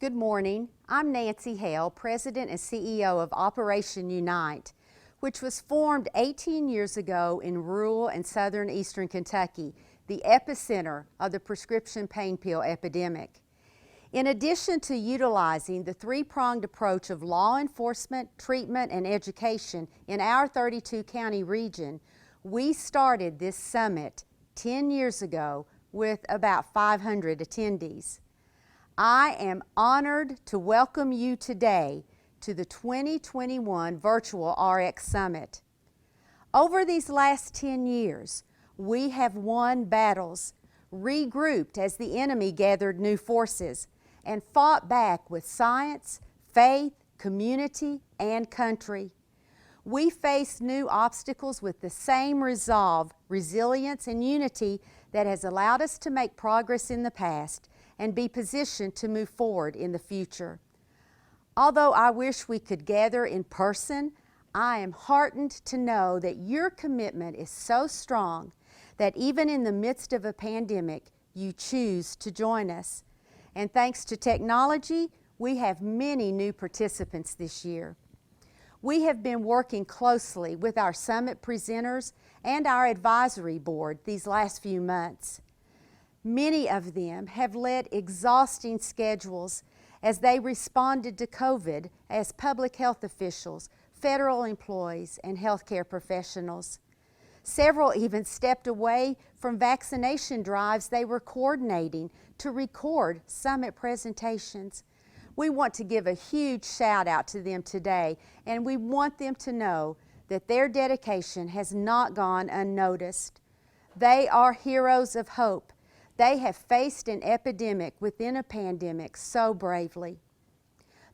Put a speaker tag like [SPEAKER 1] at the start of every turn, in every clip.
[SPEAKER 1] Good morning. I'm Nancy Hale, President and CEO of Operation Unite, which was formed 18 years ago in rural and southern eastern Kentucky, the epicenter of the prescription pain pill epidemic. In addition to utilizing the three-pronged approach of law enforcement, treatment, and education in our 32-county region, we started this summit 10 years ago with about 500 attendees. I am honored to welcome you today to the 2021 Virtual RX Summit. Over these last 10 years, we have won battles, regrouped as the enemy gathered new forces, and fought back with science, faith, community, and country. We faced new obstacles with the same resolve, resilience, and unity that has allowed us to make progress in the past and be positioned to move forward in the future. Although I wish we could gather in person, I am heartened to know that your commitment is so strong that even in the midst of a pandemic, you choose to join us. And thanks to technology, we have many new participants this year. We have been working closely with our summit presenters and our advisory board these last few months. Many of them have led exhausting schedules as they responded to COVID as public health officials, federal employees, and healthcare professionals. Several even stepped away from vaccination drives they were coordinating to record summit presentations. We want to give a huge shout out to them today, and we want them to know that their dedication has not gone unnoticed. They are heroes of hope. They have faced an epidemic within a pandemic so bravely.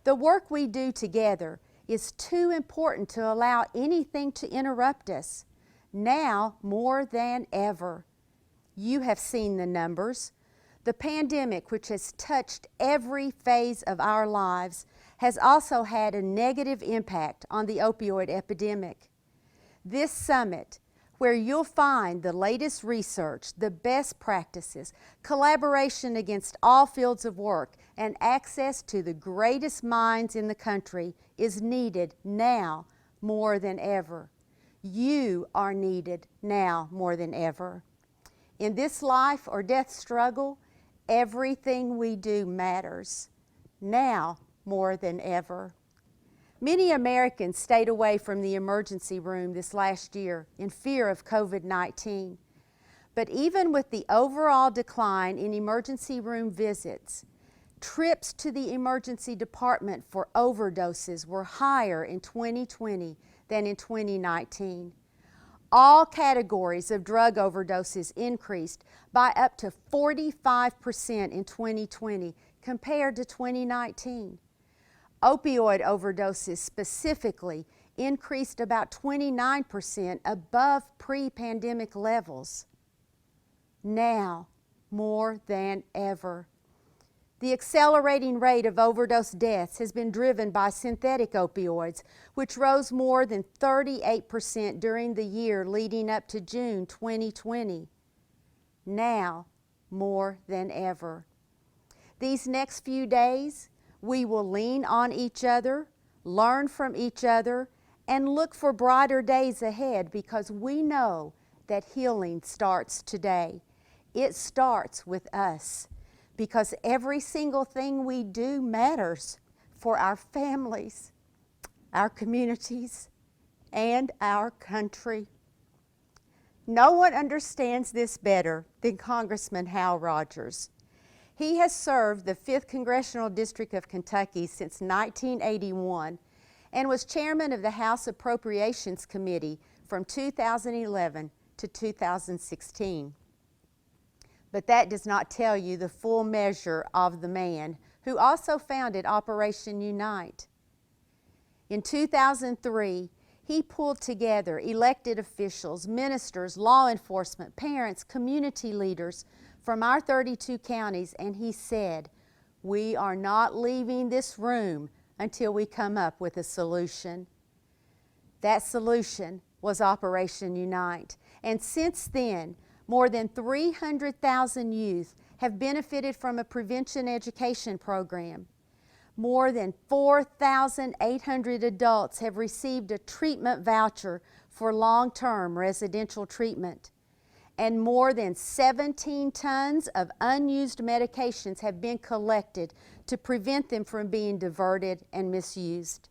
[SPEAKER 1] The work we do together is too important to allow anything to interrupt us, now more than ever. You have seen the numbers. The pandemic, which has touched every phase of our lives, has also had a negative impact on the opioid epidemic. This summit, where you'll find the latest research, the best practices, collaboration against all fields of work, and access to the greatest minds in the country, is needed now more than ever. You are needed now more than ever. In this life or death struggle, everything we do matters, now more than ever. Many Americans stayed away from the emergency room this last year in fear of COVID-19. But even with the overall decline in emergency room visits, trips to the emergency department for overdoses were higher in 2020 than in 2019. All categories of drug overdoses increased by up to 45% in 2020 compared to 2019. Opioid overdoses specifically increased about 29% above pre-pandemic levels. Now, more than ever. The accelerating rate of overdose deaths has been driven by synthetic opioids, which rose more than 38% during the year leading up to June 2020. Now, more than ever. These next few days, we will lean on each other, learn from each other, and look for brighter days ahead because we know that healing starts today. It starts with us because every single thing we do matters for our families, our communities, and our country. No one understands this better than Congressman Hale. He has served the 5th Congressional District of Kentucky since 1981 and was chairman of the House Appropriations Committee from 2011 to 2016. But that does not tell you the full measure of the man who also founded Operation Unite. In 2003, he pulled together elected officials, ministers, law enforcement, parents, community leaders from our 32 counties, and he said, "We are not leaving this room until we come up with a solution." That solution was Operation Unite, and since then, more than 300,000 youth have benefited from a prevention education program. More than 4,800 adults have received a treatment voucher for long-term residential treatment, and more than 17 tons of unused medications have been collected to prevent them from being diverted and misused.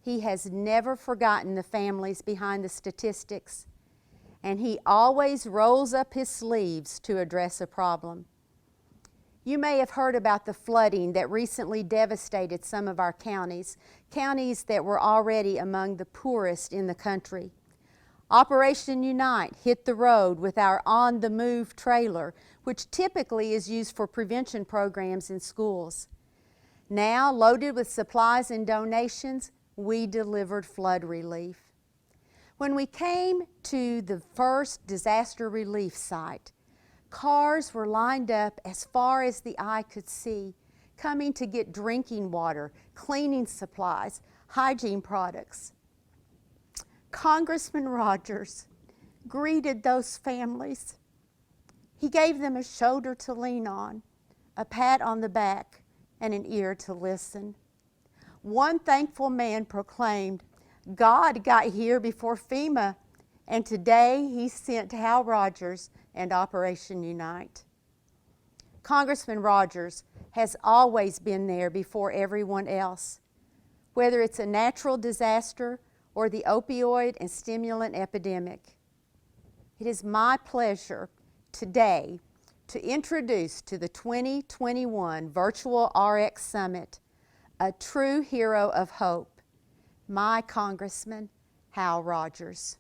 [SPEAKER 1] He has never forgotten the families behind the statistics, and he always rolls up his sleeves to address a problem. You may have heard about the flooding that recently devastated some of our counties that were already among the poorest in the country. Operation Unite hit the road with our on-the-move trailer, which typically is used for prevention programs in schools. Now, loaded with supplies and donations, we delivered flood relief. When we came to the first disaster relief site, cars were lined up as far as the eye could see, coming to get drinking water, cleaning supplies, hygiene products. Congressman Rogers greeted those families. He gave them a shoulder to lean on, a pat on the back, and an ear to listen. One thankful man proclaimed, "God got here before FEMA, and today he sent Hale Rogers and Operation Unite." Congressman Rogers has always been there before everyone else, whether it's a natural disaster or the opioid and stimulant epidemic. It is my pleasure today to introduce to the 2021 Virtual RX Summit a true hero of hope, my Congressman, Hale Rogers.